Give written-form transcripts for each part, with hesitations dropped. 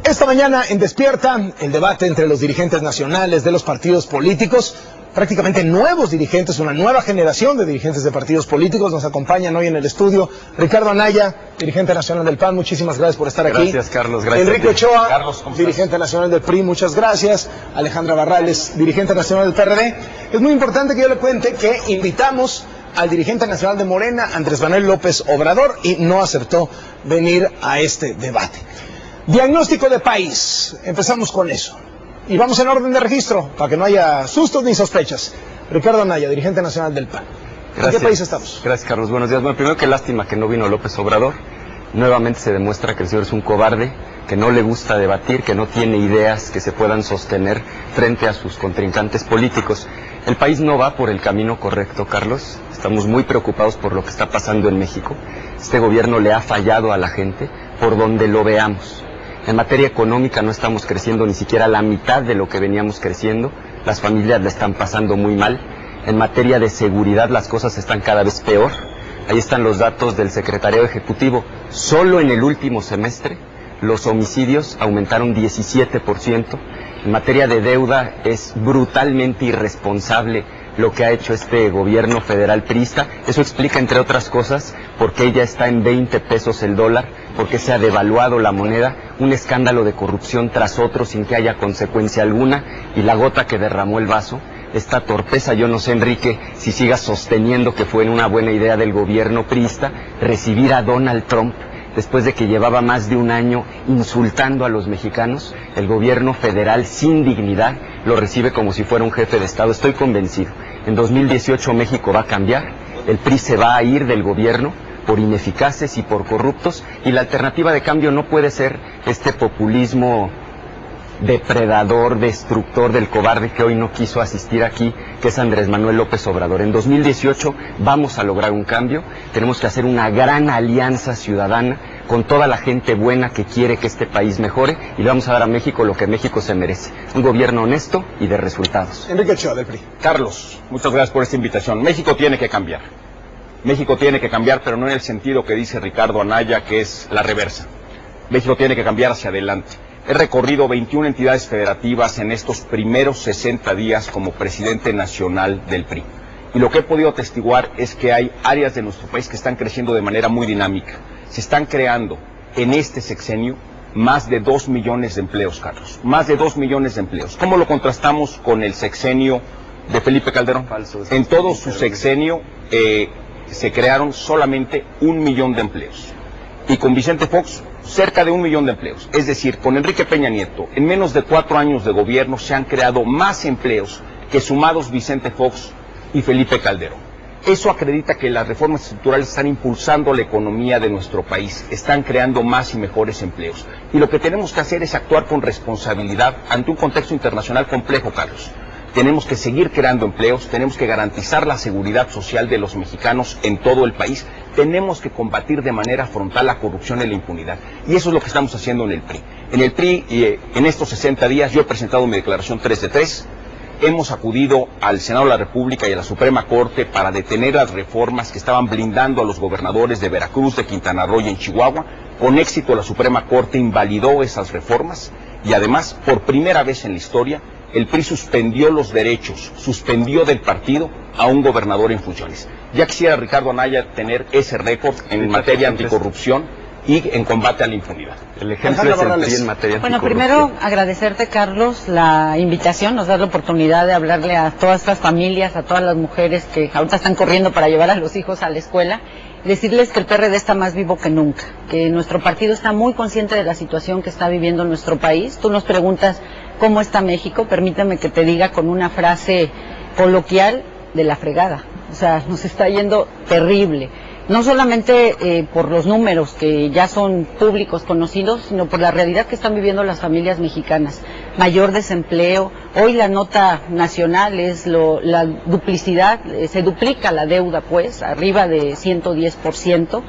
Esta mañana en Despierta, el debate entre los dirigentes nacionales de los partidos políticos, prácticamente nuevos dirigentes, una nueva generación de dirigentes de partidos políticos. Nos acompañan hoy en el estudio Ricardo Anaya, dirigente nacional del PAN, muchísimas gracias por estar aquí. Gracias, Carlos, gracias. Enrique Ochoa, Carlos, dirigente nacional del PRI, muchas gracias. Alejandra Barrales, dirigente nacional del PRD. Es muy importante que yo le cuente que invitamos al dirigente nacional de Morena, Andrés Manuel López Obrador, y no aceptó venir a este debate. Diagnóstico de país, empezamos con eso. Y vamos en orden de registro, para que no haya sustos ni sospechas. Ricardo Anaya, dirigente nacional del PAN. ¿En qué país estamos? Gracias, Carlos. Buenos días. Bueno, primero, qué lástima que no vino López Obrador. Nuevamente se demuestra que el señor es un cobarde, que no le gusta debatir, que no tiene ideas que se puedan sostener frente a sus contrincantes políticos. El país no va por el camino correcto, Carlos. Estamos muy preocupados por lo que está pasando en México. Este gobierno le ha fallado a la gente por donde lo veamos. En materia económica no estamos creciendo ni siquiera la mitad de lo que veníamos creciendo. Las familias la están pasando muy mal. En materia de seguridad las cosas están cada vez peor. Ahí están los datos del Secretariado Ejecutivo. Solo en el último semestre los homicidios aumentaron 17%. En materia de deuda es brutalmente irresponsable lo que ha hecho este gobierno federal priista. Eso explica, entre otras cosas, por qué ya está en 20 pesos el dólar, por qué se ha devaluado la moneda, un escándalo de corrupción tras otro sin que haya consecuencia alguna, y la gota que derramó el vaso, esta torpeza. Yo no sé, Enrique, si sigas sosteniendo que fue una buena idea del gobierno priista recibir a Donald Trump después de que llevaba más de un año insultando a los mexicanos. El gobierno federal, sin dignidad, lo recibe como si fuera un jefe de Estado. Estoy convencido. En 2018 México va a cambiar. El PRI se va a ir del gobierno por ineficaces y por corruptos. Y la alternativa de cambio no puede ser este populismo depredador, destructor del cobarde que hoy no quiso asistir aquí, que es Andrés Manuel López Obrador. En 2018 vamos a lograr un cambio. Tenemos que hacer una gran alianza ciudadana con toda la gente buena que quiere que este país mejore, y le vamos a dar a México lo que México se merece: un gobierno honesto y de resultados. Enrique Ochoa, del PRI. Carlos, muchas gracias por esta invitación. México tiene que cambiar. México tiene que cambiar, pero no en el sentido que dice Ricardo Anaya, que es la reversa. México tiene que cambiar hacia adelante. He recorrido 21 entidades federativas en estos primeros 60 días como presidente nacional del PRI. Y lo que he podido atestiguar es que hay áreas de nuestro país que están creciendo de manera muy dinámica. Se están creando en este sexenio más de 2 millones de empleos, Carlos. Más de 2 millones de empleos. ¿Cómo lo contrastamos con el sexenio de Felipe Calderón? En todo su sexenio se crearon solamente 1 millón de empleos. Y con Vicente Fox, cerca de 1 millón de empleos. Es decir, con Enrique Peña Nieto, en menos de 4 años de gobierno se han creado más empleos que sumados Vicente Fox y Felipe Calderón. Eso acredita que las reformas estructurales están impulsando la economía de nuestro país, están creando más y mejores empleos. Y lo que tenemos que hacer es actuar con responsabilidad ante un contexto internacional complejo, Carlos. Tenemos que seguir creando empleos, tenemos que garantizar la seguridad social de los mexicanos en todo el país, tenemos que combatir de manera frontal la corrupción y la impunidad. Y eso es lo que estamos haciendo en el PRI. En el PRI, en estos 60 días, yo he presentado mi declaración 3 de 3, hemos acudido al Senado de la República y a la Suprema Corte para detener las reformas que estaban blindando a los gobernadores de Veracruz, de Quintana Roo y en Chihuahua. Con éxito la Suprema Corte invalidó esas reformas y además, por primera vez en la historia, el PRI suspendió los derechos, suspendió del partido a un gobernador en funciones. Ya quisiera Ricardo Anaya tener ese récord en materia anticorrupción y en combate a la impunidad. El ejemplo es el PRI en materia anticorrupción. Bueno, primero agradecerte, Carlos, la invitación, nos da la oportunidad de hablarle a todas estas familias, a todas las mujeres que ahorita están corriendo para llevar a los hijos a la escuela, decirles que el PRD está más vivo que nunca, que nuestro partido está muy consciente de la situación que está viviendo nuestro país. Tú nos preguntas cómo está México, permíteme que te diga con una frase coloquial: de la fregada. O sea, nos está yendo terrible. No solamente por los números que ya son públicos conocidos, sino por la realidad que están viviendo las familias mexicanas. Mayor desempleo, hoy la nota nacional es la duplicidad, se duplica la deuda, pues, arriba de 110%.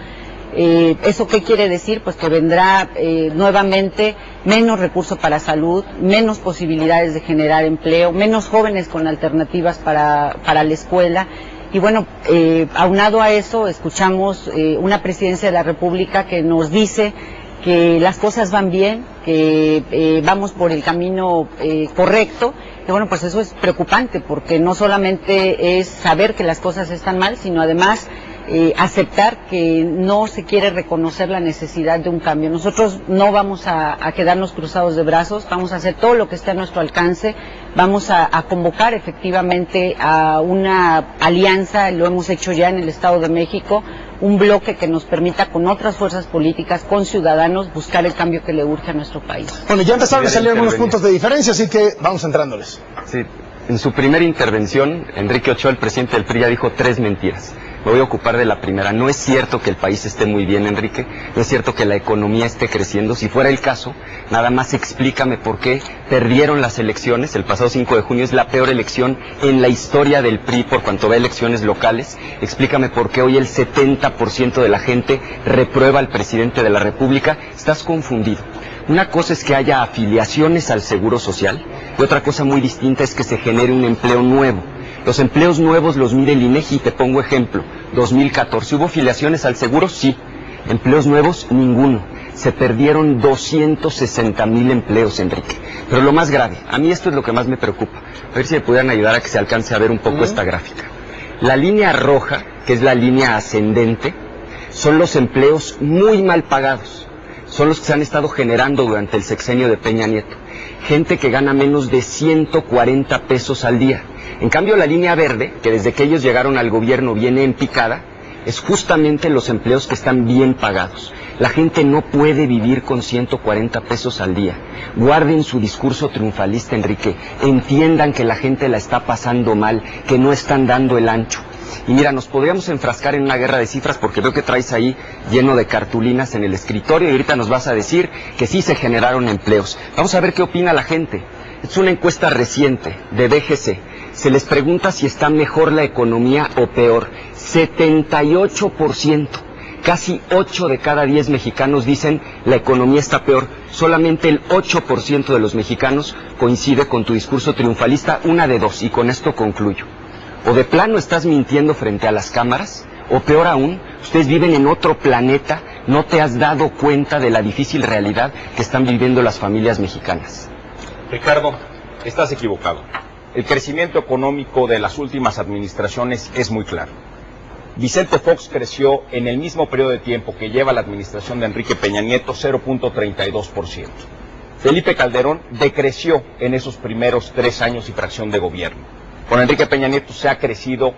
¿Eso qué quiere decir? Pues que vendrá nuevamente menos recursos para salud, menos posibilidades de generar empleo, menos jóvenes con alternativas para la escuela. Y bueno, aunado a eso, escuchamos una presidencia de la República que nos dice que las cosas van bien, que vamos por el camino correcto. Y bueno, pues eso es preocupante, porque no solamente es saber que las cosas están mal, sino además aceptar que no se quiere reconocer la necesidad de un cambio. Nosotros no vamos a quedarnos cruzados de brazos, vamos a hacer todo lo que esté a nuestro alcance, vamos a convocar efectivamente a una alianza, lo hemos hecho ya en el Estado de México, un bloque que nos permita con otras fuerzas políticas, con ciudadanos, buscar el cambio que le urge a nuestro país. Bueno, ya empezaron a salir algunos puntos de diferencia, así que vamos entrándoles. Sí, en su primera intervención, Enrique Ochoa, el presidente del PRI, ya dijo 3 mentiras. Me voy a ocupar de la primera. No es cierto que el país esté muy bien, Enrique. No es cierto que la economía esté creciendo. Si fuera el caso, nada más explícame por qué perdieron las elecciones. El pasado 5 de junio es la peor elección en la historia del PRI por cuanto va a elecciones locales. Explícame por qué hoy el 70% de la gente reprueba al presidente de la República. Estás confundido. Una cosa es que haya afiliaciones al Seguro Social y otra cosa muy distinta es que se genere un empleo nuevo. Los empleos nuevos los mide el INEGI, te pongo ejemplo, 2014. ¿Hubo afiliaciones al seguro? Sí. Empleos nuevos, ninguno. Se perdieron 260,000 empleos, Enrique. Pero lo más grave, a mí esto es lo que más me preocupa. A ver si me pudieran ayudar a que se alcance a ver un poco esta gráfica. La línea roja, que es la línea ascendente, son los empleos muy mal pagados. Son los que se han estado generando durante el sexenio de Peña Nieto. Gente que gana menos de 140 pesos al día. En cambio, la línea verde, que desde que ellos llegaron al gobierno viene en picada, es justamente los empleos que están bien pagados. La gente no puede vivir con 140 pesos al día. Guarden su discurso triunfalista, Enrique. Entiendan que la gente la está pasando mal, que no están dando el ancho. Y mira, nos podríamos enfrascar en una guerra de cifras porque veo que traes ahí lleno de cartulinas en el escritorio y ahorita nos vas a decir que sí se generaron empleos. Vamos a ver qué opina la gente. Es una encuesta reciente de BGC. Se les pregunta si está mejor la economía o peor. 78%. Casi 8 de cada 10 mexicanos dicen la economía está peor. Solamente el 8% de los mexicanos coincide con tu discurso triunfalista. Una de dos, y con esto concluyo. O de plano estás mintiendo frente a las cámaras, o peor aún, ustedes viven en otro planeta, no te has dado cuenta de la difícil realidad que están viviendo las familias mexicanas. Ricardo, estás equivocado. El crecimiento económico de las últimas administraciones es muy claro. Vicente Fox creció en el mismo periodo de tiempo que lleva la administración de Enrique Peña Nieto 0.32%. Felipe Calderón decreció en esos primeros 3 años y fracción de gobierno. Con Enrique Peña Nieto se ha crecido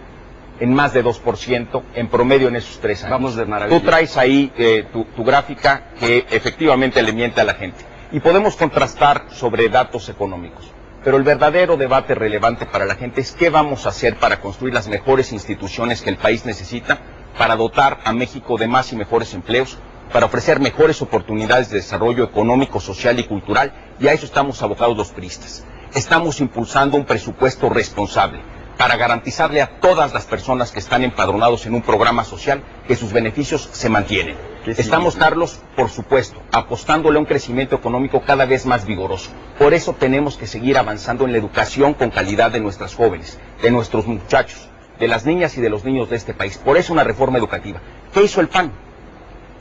en más de 2% en promedio en esos 3 años. Vamos de maravilla. Tú traes ahí tu gráfica que efectivamente le miente a la gente. Y podemos contrastar sobre datos económicos. Pero el verdadero debate relevante para la gente es qué vamos a hacer para construir las mejores instituciones que el país necesita, para dotar a México de más y mejores empleos, para ofrecer mejores oportunidades de desarrollo económico, social y cultural, y a eso estamos abocados los priistas. Estamos impulsando un presupuesto responsable para garantizarle a todas las personas que están empadronados en un programa social que sus beneficios se mantienen. Estamos, Carlos, por supuesto, apostándole a un crecimiento económico cada vez más vigoroso. Por eso tenemos que seguir avanzando en la educación con calidad de nuestras jóvenes, de nuestros muchachos, de las niñas y de los niños de este país. Por eso una reforma educativa. ¿Qué hizo el PAN?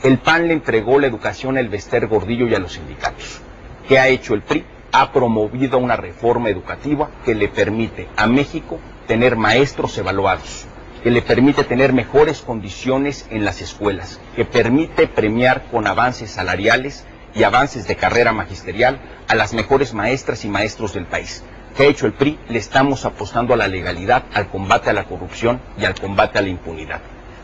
El PAN le entregó la educación al Bester Gordillo y a los sindicatos. ¿Qué ha hecho el PRI? Ha promovido una reforma educativa que le permite a México tener maestros evaluados, que le permite tener mejores condiciones en las escuelas, que permite premiar con avances salariales y avances de carrera magisterial a las mejores maestras y maestros del país. ¿Qué ha hecho el PRI? Le estamos apostando a la legalidad, al combate a la corrupción y al combate a la impunidad.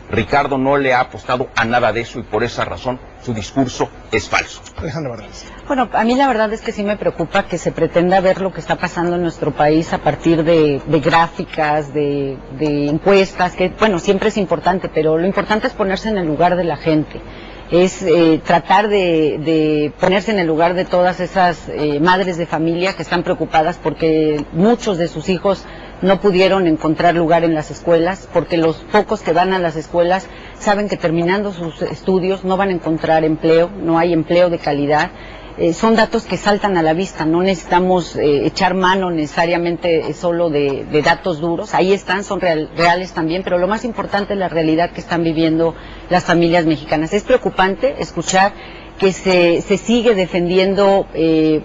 Ricardo no le ha apostado a nada de eso y por esa razón su discurso es falso. Alejandra Barrales. Bueno, a mí la verdad es que sí me preocupa que se pretenda ver lo que está pasando en nuestro país a partir de gráficas, de encuestas, que bueno, siempre es importante, pero lo importante es ponerse en el lugar de la gente. Es tratar de ponerse en el lugar de todas esas madres de familia que están preocupadas porque muchos de sus hijos no pudieron encontrar lugar en las escuelas, porque los pocos que van a las escuelas saben que terminando sus estudios no van a encontrar empleo, no hay empleo de calidad. Son datos que saltan a la vista, no necesitamos echar mano necesariamente solo de datos duros, ahí están, son reales también, pero lo más importante es la realidad que están viviendo las familias mexicanas. Es preocupante escuchar que se sigue defendiendo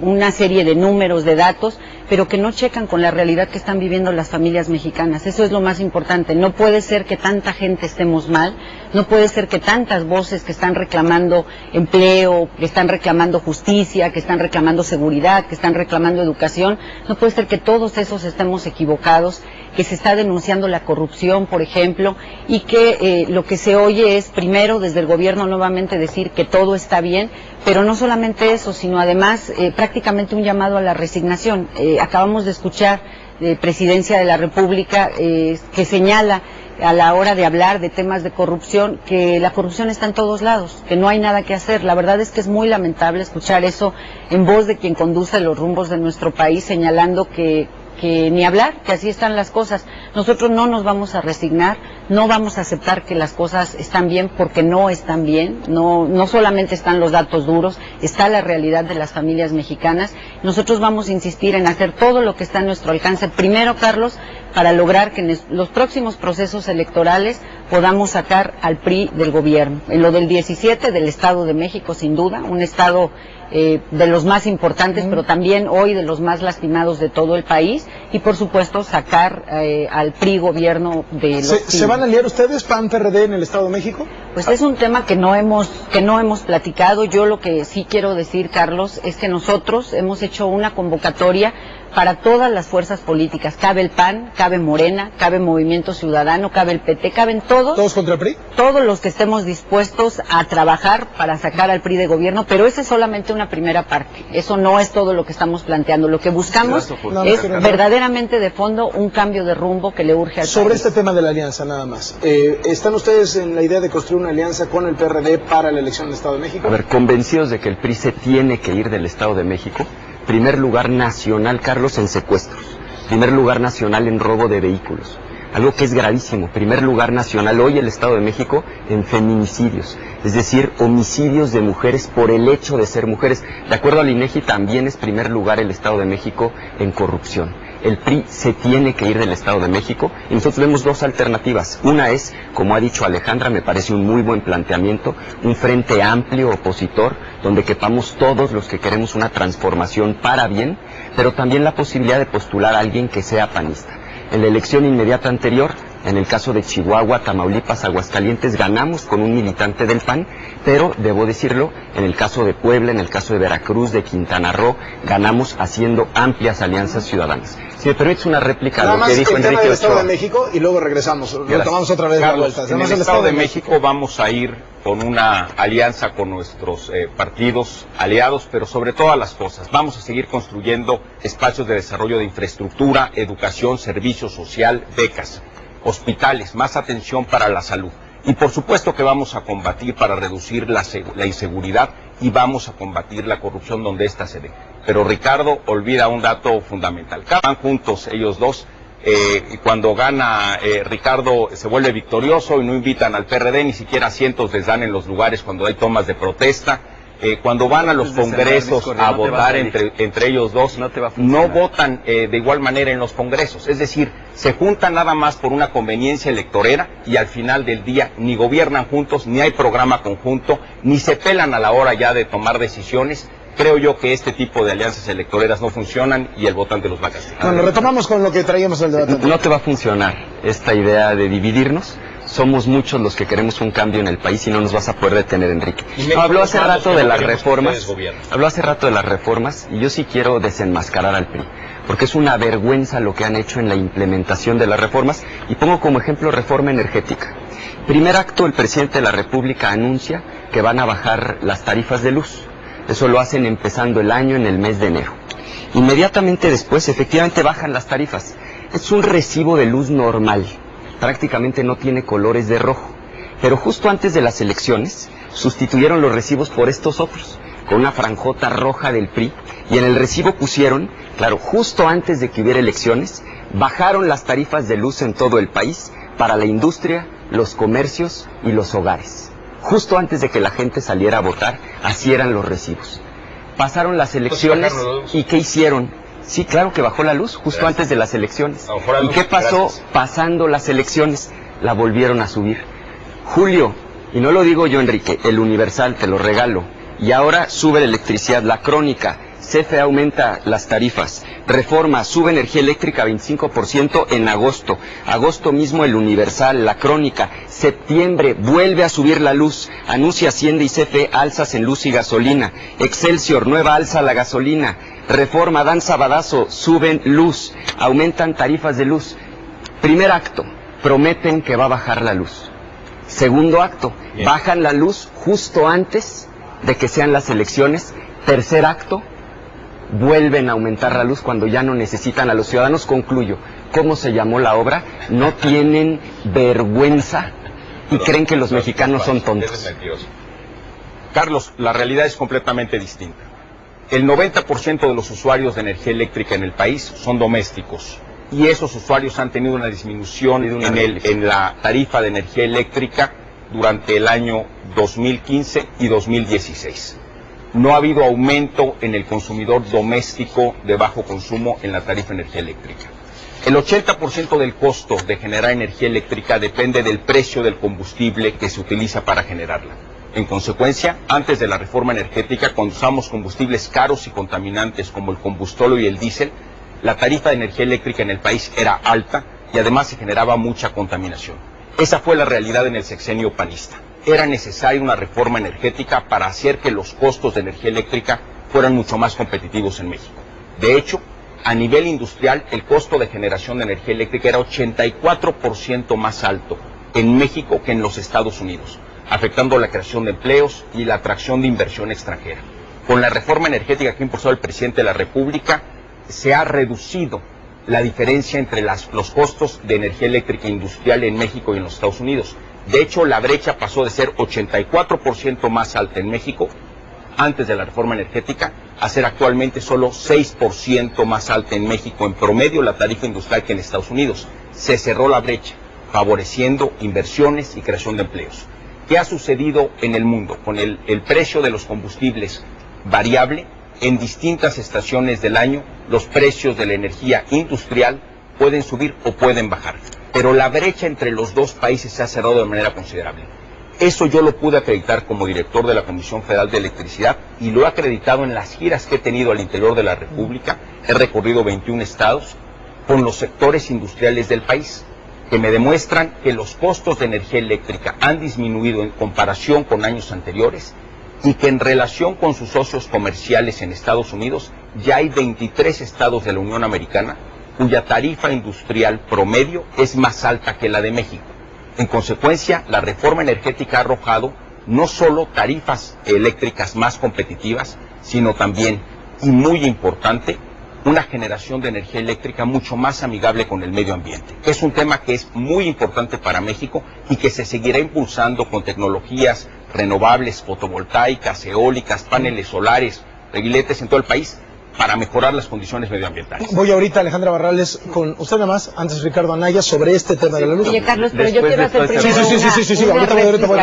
una serie de números, de datos, pero que no checan con la realidad que están viviendo las familias mexicanas. Eso es lo más importante. No puede ser que tanta gente estemos mal, no puede ser que tantas voces que están reclamando empleo, que están reclamando justicia, que están reclamando seguridad, que están reclamando educación, no puede ser que todos esos estemos equivocados, que se está denunciando la corrupción, por ejemplo, y que lo que se oye es primero desde el gobierno nuevamente decir que todo está bien, pero no solamente eso, sino además prácticamente un llamado a la resignación. Acabamos de escuchar Presidencia de la República que señala a la hora de hablar de temas de corrupción que la corrupción está en todos lados, que no hay nada que hacer. La verdad es que es muy lamentable escuchar eso en voz de quien conduce los rumbos de nuestro país, señalando que ni hablar, que así están las cosas. Nosotros no nos vamos a resignar, no vamos a aceptar que las cosas están bien porque no están bien, no solamente están los datos duros, está la realidad de las familias mexicanas. Nosotros vamos a insistir en hacer todo lo que está a nuestro alcance, primero, Carlos, para lograr que en los próximos procesos electorales podamos sacar al PRI del gobierno. En lo del 17 del Estado de México, sin duda, un estado de los más importantes, pero también hoy de los más lastimados de todo el país, y por supuesto sacar al PRI gobierno de los ¿Se van a aliar ustedes, PAN, PRD, en el Estado de México? Pues es un tema que no hemos platicado. Yo lo que sí quiero decir, Carlos, es que nosotros hemos hecho una convocatoria para todas las fuerzas políticas. Cabe el PAN, cabe Morena, cabe Movimiento Ciudadano, cabe el PT, caben todos. ¿Todos contra el PRI? Todos los que estemos dispuestos a trabajar para sacar al PRI de gobierno, pero esa es solamente una primera parte. Eso no es todo lo que estamos planteando. Lo que buscamos es verdaderamente de fondo un cambio de rumbo que le urge al país. Sobre este tema de la alianza, nada más. ¿Están ustedes en la idea de construir una alianza con el PRD para la elección del Estado de México? A ver, convencidos de que el PRI se tiene que ir del Estado de México. Primer lugar nacional, Carlos, en secuestros. Primer lugar nacional en robo de vehículos. Algo que es gravísimo. Primer lugar nacional hoy el Estado de México en feminicidios. Es decir, homicidios de mujeres por el hecho de ser mujeres. De acuerdo al INEGI, también es primer lugar el Estado de México en corrupción. El PRI se tiene que ir del Estado de México y nosotros vemos dos alternativas. Una es, como ha dicho Alejandra, me parece un muy buen planteamiento, un frente amplio opositor donde quepamos todos los que queremos una transformación para bien, pero también la posibilidad de postular a alguien que sea panista. En la elección inmediata anterior, en el caso de Chihuahua, Tamaulipas, Aguascalientes, ganamos con un militante del PAN, pero, debo decirlo, en el caso de Puebla, en el caso de Veracruz, de Quintana Roo, ganamos haciendo amplias alianzas ciudadanas. Si me permites una réplica de lo que dijo Enrique del Estado Ochoa. de México y luego regresamos. Retomamos otra vez Carlos, la vuelta. en el Estado de México vamos a ir con una alianza con nuestros partidos aliados, pero sobre todas las cosas vamos a seguir construyendo espacios de desarrollo de infraestructura, educación, servicio social, becas, hospitales, más atención para la salud. Y por supuesto que vamos a combatir para reducir la inseguridad y vamos a combatir la corrupción donde ésta se dé. Pero Ricardo olvida un dato fundamental. Van juntos ellos dos. Y cuando gana Ricardo se vuelve victorioso y no invitan al PRD, ni siquiera asientos les dan en los lugares cuando hay tomas de protesta. Cuando van a los congresos a votar entre ellos dos, no votan de igual manera en los congresos. Es decir, se juntan nada más por una conveniencia electorera y al final del día ni gobiernan juntos, ni hay programa conjunto, ni se pelan a la hora ya de tomar decisiones. Creo yo que este tipo de alianzas electoreras no funcionan y el votante los va a castigar. Bueno, retomamos con lo que traíamos el debate. No te va a funcionar esta idea de dividirnos. Somos muchos los que queremos un cambio en el país y no nos vas a poder detener, Enrique. Habló hace rato de las reformas y yo sí quiero desenmascarar al PRI, porque es una vergüenza lo que han hecho en la implementación de las reformas, y pongo como ejemplo reforma energética. Primer acto, el presidente de la República anuncia que van a bajar las tarifas de luz. Eso lo hacen empezando el año en el mes de enero. Inmediatamente después, efectivamente, bajan las tarifas. Es un recibo de luz normal. Prácticamente no tiene colores de rojo. Pero justo antes de las elecciones, sustituyeron los recibos por estos otros, con una franjota roja del PRI, y en el recibo pusieron, claro, justo antes de que hubiera elecciones, bajaron las tarifas de luz en todo el país para la industria, los comercios y los hogares. Justo antes de que la gente saliera a votar, así eran los recibos. Pasaron las elecciones, ¿y qué hicieron? Sí, claro que bajó la luz justo antes de las elecciones. ¿Y qué pasó pasando las elecciones? La volvieron a subir. Julio, y no lo digo yo, Enrique, el Universal, te lo regalo, y ahora sube la electricidad. La Crónica, CFE aumenta las tarifas. Reforma, sube energía eléctrica 25% en agosto. Agosto mismo el Universal, La Crónica. Septiembre, vuelve a subir la luz. Anuncia Hacienda y CFE alzas en luz y gasolina. Excelsior, nueva alza a la gasolina. Reforma, dan sabadazo, suben luz. Aumentan tarifas de luz. Primer acto, prometen que va a bajar la luz. Segundo acto, bajan la luz justo antes de que sean las elecciones. Tercer acto, vuelven a aumentar la luz cuando ya no necesitan a los ciudadanos. Concluyo, ¿cómo se llamó la obra? No tienen vergüenza y creen que los mexicanos son tontos. Carlos, la realidad es completamente distinta. El 90% de los usuarios de energía eléctrica en el país son domésticos y esos usuarios han tenido una disminución en la tarifa de energía eléctrica durante el año 2015 y 2016. No ha habido aumento en el consumidor doméstico de bajo consumo en la tarifa de energía eléctrica. El 80% del costo de generar energía eléctrica depende del precio del combustible que se utiliza para generarla. En consecuencia, antes de la reforma energética, cuando usamos combustibles caros y contaminantes como el combustóleo y el diésel, la tarifa de energía eléctrica en el país era alta y además se generaba mucha contaminación. Esa fue la realidad en el sexenio panista. Era necesaria una reforma energética para hacer que los costos de energía eléctrica fueran mucho más competitivos en México. De hecho, a nivel industrial, el costo de generación de energía eléctrica era 84% más alto en México que en los Estados Unidos, afectando la creación de empleos y la atracción de inversión extranjera. Con la reforma energética que ha impulsado el presidente de la República, se ha reducido la diferencia entre los costos de energía eléctrica industrial en México y en los Estados Unidos. De hecho, la brecha pasó de ser 84% más alta en México antes de la reforma energética a ser actualmente solo 6% más alta en México en promedio la tarifa industrial que en Estados Unidos. Se cerró la brecha, favoreciendo inversiones y creación de empleos. ¿Qué ha sucedido en el mundo? Con el precio de los combustibles variable, en distintas estaciones del año, los precios de la energía industrial pueden subir o pueden bajar. Pero la brecha entre los dos países se ha cerrado de manera considerable. Eso yo lo pude acreditar como director de la Comisión Federal de Electricidad y lo he acreditado en las giras que he tenido al interior de la República. He recorrido 21 estados con los sectores industriales del país, que me demuestran que los costos de energía eléctrica han disminuido en comparación con años anteriores y que en relación con sus socios comerciales en Estados Unidos ya hay 23 estados de la Unión Americana cuya tarifa industrial promedio es más alta que la de México. En consecuencia, la reforma energética ha arrojado no solo tarifas eléctricas más competitivas, sino también, y muy importante, una generación de energía eléctrica mucho más amigable con el medio ambiente. Es un tema que es muy importante para México y que se seguirá impulsando con tecnologías renovables, fotovoltaicas, eólicas, paneles solares, reguiletes en todo el país para mejorar las condiciones medioambientales. Voy ahorita, Alejandra Barrales, con usted nada más, antes Ricardo Anaya, sobre este tema de la luz. Oye, Carlos, pero yo quiero hacer primero Sí, ahorita voy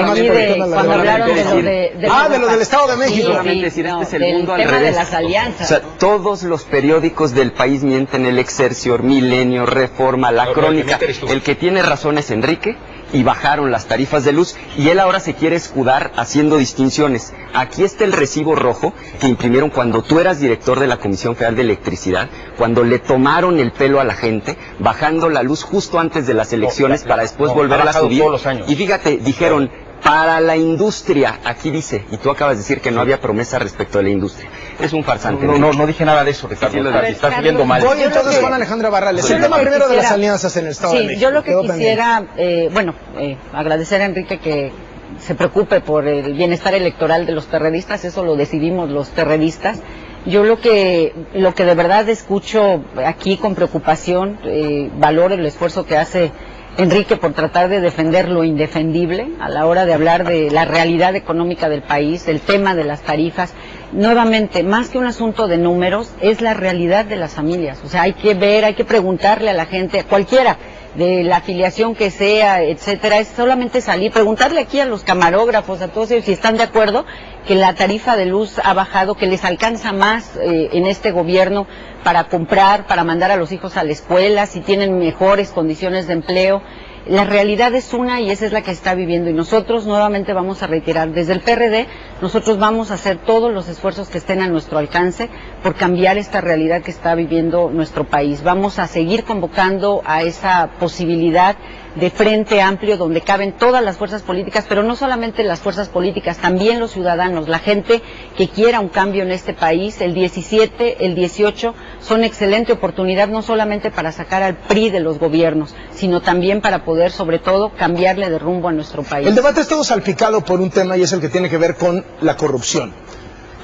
cuando hablaron de lo del Estado de México. El tema de las alianzas. O sea, todos los periódicos del país mienten, el Excelsior, Milenio, Reforma, La Crónica. El que tiene razón es Enrique, y bajaron las tarifas de luz, y él ahora se quiere escudar haciendo distinciones. Aquí está el recibo rojo que imprimieron cuando tú eras director de la Comisión Federal de Electricidad, cuando le tomaron el pelo a la gente, bajando la luz justo antes de las elecciones para después volverla a subir. Y fíjate, dijeron, para la industria, aquí dice, y tú acabas de decir que no había promesa respecto a la industria. Es un farsante. No dije nada de eso, Ricardo. Estás viendo mal. Voy entonces con Alejandra Barrales. El tema primero de las alianzas en el Estado de México. Sí, yo lo que quisiera, agradecer a Enrique que se preocupe por el bienestar electoral de los perredistas, eso lo decidimos los perredistas. Yo lo que de verdad escucho aquí con preocupación, valoro el esfuerzo que hace Enrique por tratar de defender lo indefendible a la hora de hablar de la realidad económica del país, del tema de las tarifas. Nuevamente, más que un asunto de números, es la realidad de las familias. O sea, hay que ver, hay que preguntarle a la gente, a cualquiera, de la afiliación que sea, etcétera, es solamente salir, preguntarle aquí a los camarógrafos, a todos ellos si están de acuerdo que la tarifa de luz ha bajado, que les alcanza más en este gobierno para comprar, para mandar a los hijos a la escuela, si tienen mejores condiciones de empleo. La realidad es una y esa es la que está viviendo, y nosotros nuevamente vamos a reiterar, desde el PRD nosotros vamos a hacer todos los esfuerzos que estén a nuestro alcance por cambiar esta realidad que está viviendo nuestro país. Vamos a seguir convocando a esa posibilidad de frente amplio donde caben todas las fuerzas políticas, pero no solamente las fuerzas políticas, también los ciudadanos, la gente que quiera un cambio en este país. El 17, el 18 son excelente oportunidad no solamente para sacar al PRI de los gobiernos, sino también para poder, sobre todo, cambiarle de rumbo a nuestro país. El debate está salpicado por un tema y es el que tiene que ver con la corrupción.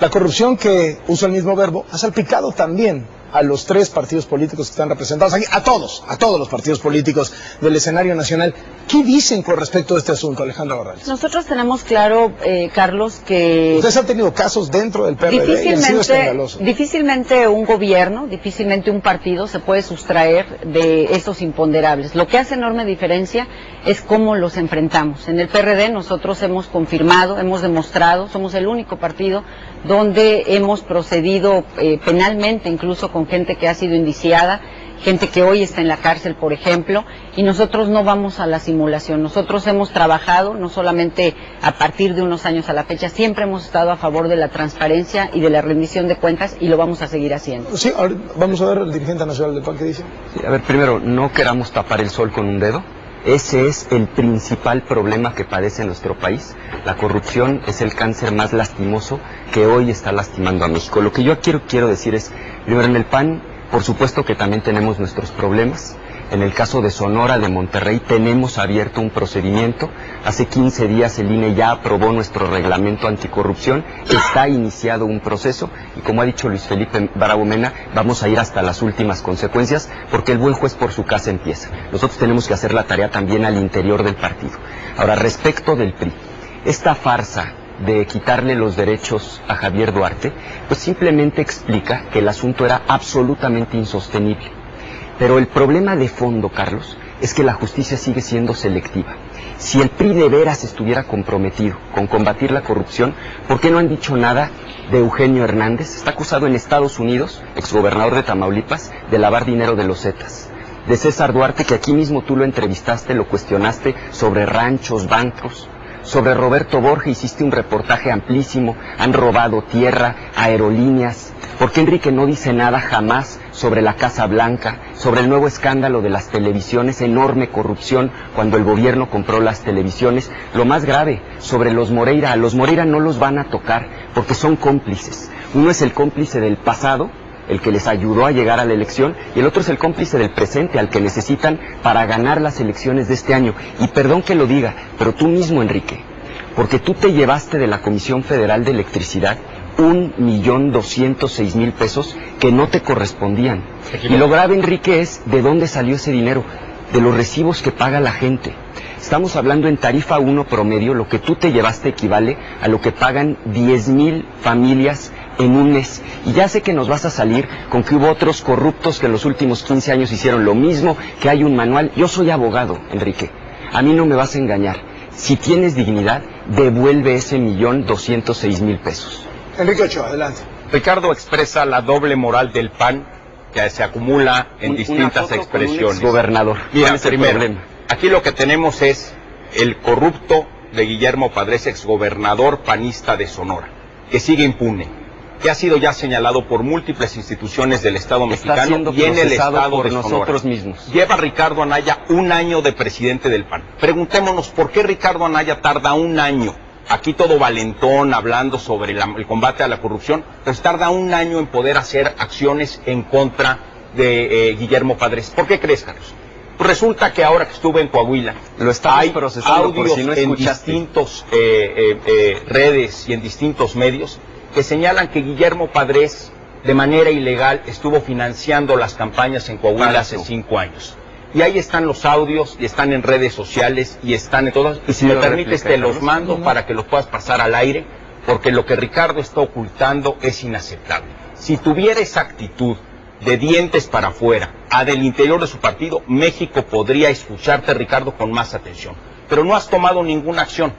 La corrupción, que uso el mismo verbo, ha salpicado también a los 3 partidos políticos que están representados aquí, a todos los partidos políticos del escenario nacional. ¿Qué dicen con respecto a este asunto, Alejandra Barrales? Nosotros tenemos claro, Carlos, que... Ustedes han tenido casos dentro del PRD y han sido escandalosos. Difícilmente un gobierno, difícilmente un partido se puede sustraer de esos imponderables. Lo que hace enorme diferencia es cómo los enfrentamos. En el PRD nosotros hemos confirmado, hemos demostrado, somos el único partido donde hemos procedido penalmente, incluso con gente que ha sido indiciada, gente que hoy está en la cárcel, por ejemplo, y nosotros no vamos a la simulación. Nosotros hemos trabajado, no solamente a partir de unos años a la fecha, siempre hemos estado a favor de la transparencia y de la rendición de cuentas, y lo vamos a seguir haciendo. Sí, ahora vamos a ver al dirigente nacional del PAN qué dice. Sí, a ver, primero, no queramos tapar el sol con un dedo. Ese es el principal problema que padece nuestro país. La corrupción es el cáncer más lastimoso que hoy está lastimando a México. Lo que yo quiero decir es, primero, en el PAN, por supuesto que también tenemos nuestros problemas. En el caso de Sonora, de Monterrey, tenemos abierto un procedimiento. Hace 15 días el INE ya aprobó nuestro reglamento anticorrupción. Está iniciado un proceso y, como ha dicho Luis Felipe Bravo Mena, vamos a ir hasta las últimas consecuencias, porque el buen juez por su casa empieza. Nosotros tenemos que hacer la tarea también al interior del partido. Ahora, respecto del PRI, esta farsa de quitarle los derechos a Javier Duarte, pues simplemente explica que el asunto era absolutamente insostenible. Pero el problema de fondo, Carlos, es que la justicia sigue siendo selectiva. Si el PRI de veras estuviera comprometido con combatir la corrupción, ¿por qué no han dicho nada de Eugenio Hernández? Está acusado en Estados Unidos, exgobernador de Tamaulipas, de lavar dinero de los Zetas. De César Duarte, que aquí mismo tú lo entrevistaste, lo cuestionaste sobre ranchos, bancos. Sobre Roberto Borja hiciste un reportaje amplísimo. Han robado tierra, aerolíneas. ¿Por qué Enrique no dice nada jamás sobre la Casa Blanca, sobre el nuevo escándalo de las televisiones, enorme corrupción cuando el gobierno compró las televisiones? Lo más grave, sobre los Moreira. A los Moreira no los van a tocar porque son cómplices. Uno es el cómplice del pasado, el que les ayudó a llegar a la elección, y el otro es el cómplice del presente, al que necesitan para ganar las elecciones de este año. Y perdón que lo diga, pero tú mismo, Enrique, porque tú te llevaste de la Comisión Federal de Electricidad 1.206.000 pesos que no te correspondían. Y lo grave, Enrique, es de dónde salió ese dinero, de los recibos que paga la gente. Estamos hablando en tarifa 1 promedio, lo que tú te llevaste equivale a lo que pagan 10,000 familias en un mes. Y ya sé que nos vas a salir con que hubo otros corruptos que en los últimos 15 años hicieron lo mismo, que hay un manual. Yo soy abogado, Enrique. A mí no me vas a engañar. Si tienes dignidad, devuelve ese 1.206.000 pesos. Enrique Ochoa, adelante. Ricardo expresa la doble moral del PAN que se acumula en distintas expresiones. Gobernador. Mira, primero, aquí lo que tenemos es el corrupto de Guillermo Padres, exgobernador panista de Sonora, que sigue impune, que ha sido ya señalado por múltiples instituciones del Estado mexicano y en el Estado por de Sonora. nosotros mismos. Lleva Ricardo Anaya 1 año de presidente del PAN. Preguntémonos por qué Ricardo Anaya tarda 1 año. Aquí todo valentón, hablando sobre el combate a la corrupción, pues tarda 1 año en poder hacer acciones en contra de Guillermo Padres. ¿Por qué crees, Carlos? Pues resulta que ahora que estuve en Coahuila, hay audios en distintos redes y en distintos medios que señalan que Guillermo Padres, de manera ilegal, estuvo financiando las campañas en Coahuila hace 5 años. Y ahí están los audios, y están en redes sociales, y están en todas. Y si me permites, te los mando para que los puedas pasar al aire, porque lo que Ricardo está ocultando es inaceptable. Si tuviera esa actitud de dientes para afuera, del interior de su partido, México podría escucharte, Ricardo, con más atención. Pero no has tomado ninguna acción.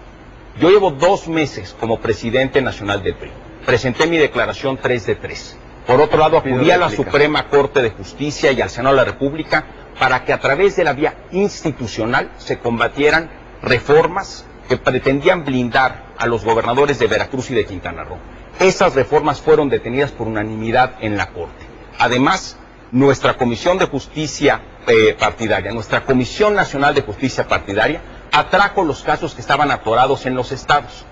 Yo llevo 2 meses como presidente nacional del PRI. Presenté mi declaración 3 de 3. Por otro lado, acudí a la Suprema Corte de Justicia y al Senado de la República para que a través de la vía institucional se combatieran reformas que pretendían blindar a los gobernadores de Veracruz y de Quintana Roo. Esas reformas fueron detenidas por unanimidad en la Corte. Además, nuestra Comisión de Justicia Partidaria, nuestra Comisión Nacional de Justicia Partidaria, atrajo los casos que estaban atorados en los estados.